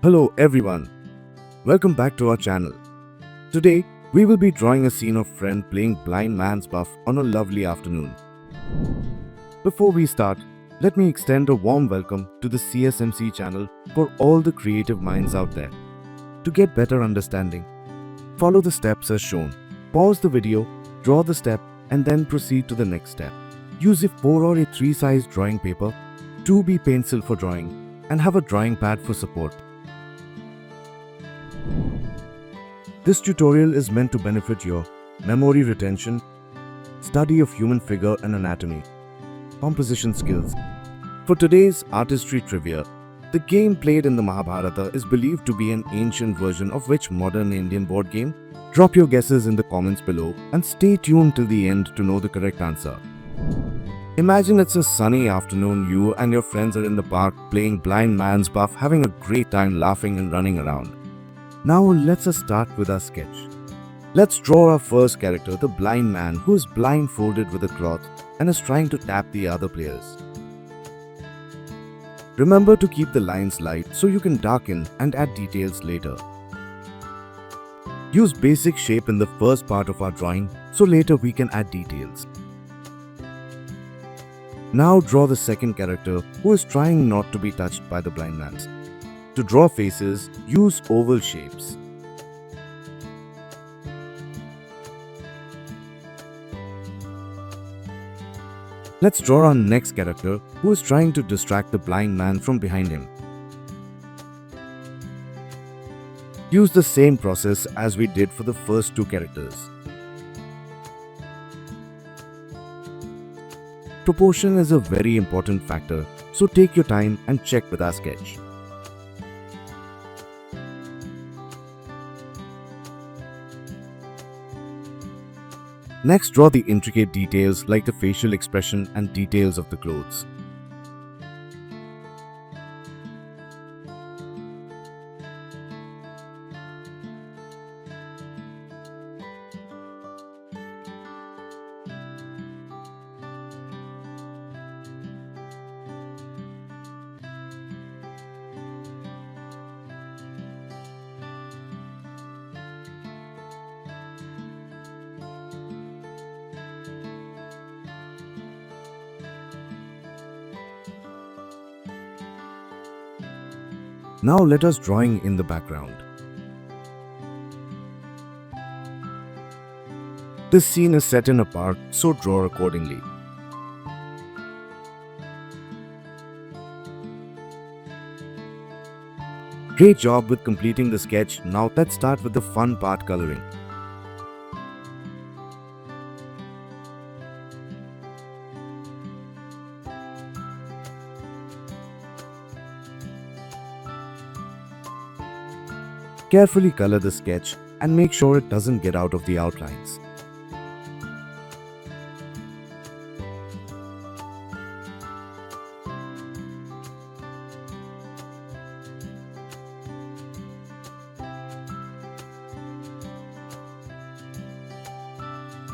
Hello everyone, welcome back to our channel. Today, we will be drawing a scene of friend playing blind man's buff on a lovely afternoon. Before we start, let me extend a warm welcome to the CSMC channel for all the creative minds out there. To get better understanding, follow the steps as shown. Pause the video, draw the step and then proceed to the next step. Use a 4 or a 3 size drawing paper, 2B pencil for drawing and have a drawing pad for support. This tutorial is meant to benefit your memory retention, study of human figure and anatomy, composition skills. For today's artistry trivia, the game played in the Mahabharata is believed to be an ancient version of which modern Indian board game? Drop your guesses in the comments below and stay tuned till the end to know the correct answer. Imagine it's a sunny afternoon, you and your friends are in the park playing blind man's buff, having a great time laughing and running around. Now let's start with our sketch. Let's draw our first character, the blind man who is blindfolded with a cloth and is trying to tap the other players. Remember to keep the lines light so you can darken and add details later. Use basic shape in the first part of our drawing so later we can add details. Now draw the second character who is trying not to be touched by the blind man. To draw faces, use oval shapes. Let's draw our next character who is trying to distract the blind man from behind him. Use the same process as we did for the first two characters. Proportion is a very important factor, so take your time and check with our sketch. Next, draw the intricate details like the facial expression and details of the clothes. Now let us drawing in the background. This scene is set in a park, so draw accordingly. Great job with completing the sketch. Now let's start with the fun part, coloring. Carefully color the sketch and make sure it doesn't get out of the outlines.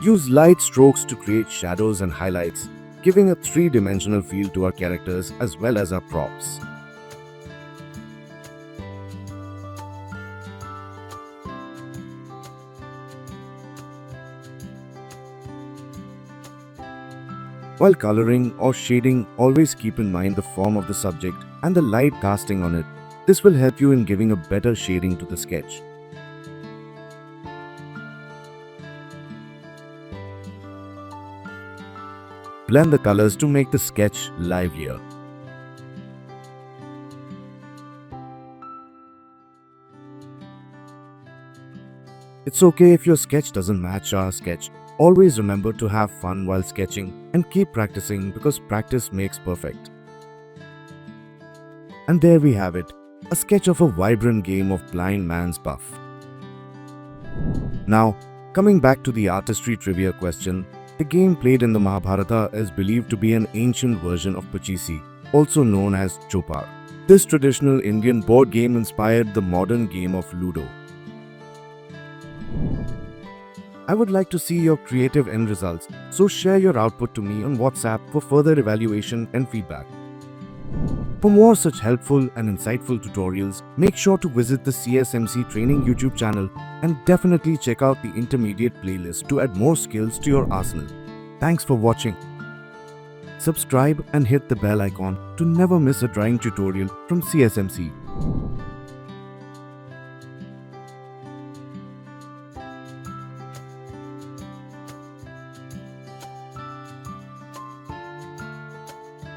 Use light strokes to create shadows and highlights, giving a three-dimensional feel to our characters as well as our props. While coloring or shading, always keep in mind the form of the subject and the light casting on it. This will help you in giving a better shading to the sketch. Blend the colors to make the sketch livelier. It's okay if your sketch doesn't match our sketch. Always remember to have fun while sketching and keep practicing because practice makes perfect. And there we have it, a sketch of a vibrant game of blind man's buff. Now, coming back to the artistry trivia question, the game played in the Mahabharata is believed to be an ancient version of Pachisi, also known as Chopar. This traditional Indian board game inspired the modern game of Ludo. I would like to see your creative end results, so share your output to me on WhatsApp for further evaluation and feedback. For more such helpful and insightful tutorials, make sure to visit the CSMC Training YouTube channel and definitely check out the intermediate playlist to add more skills to your arsenal. Thanks for watching. Subscribe and hit the bell icon to never miss a drawing tutorial from CSMC.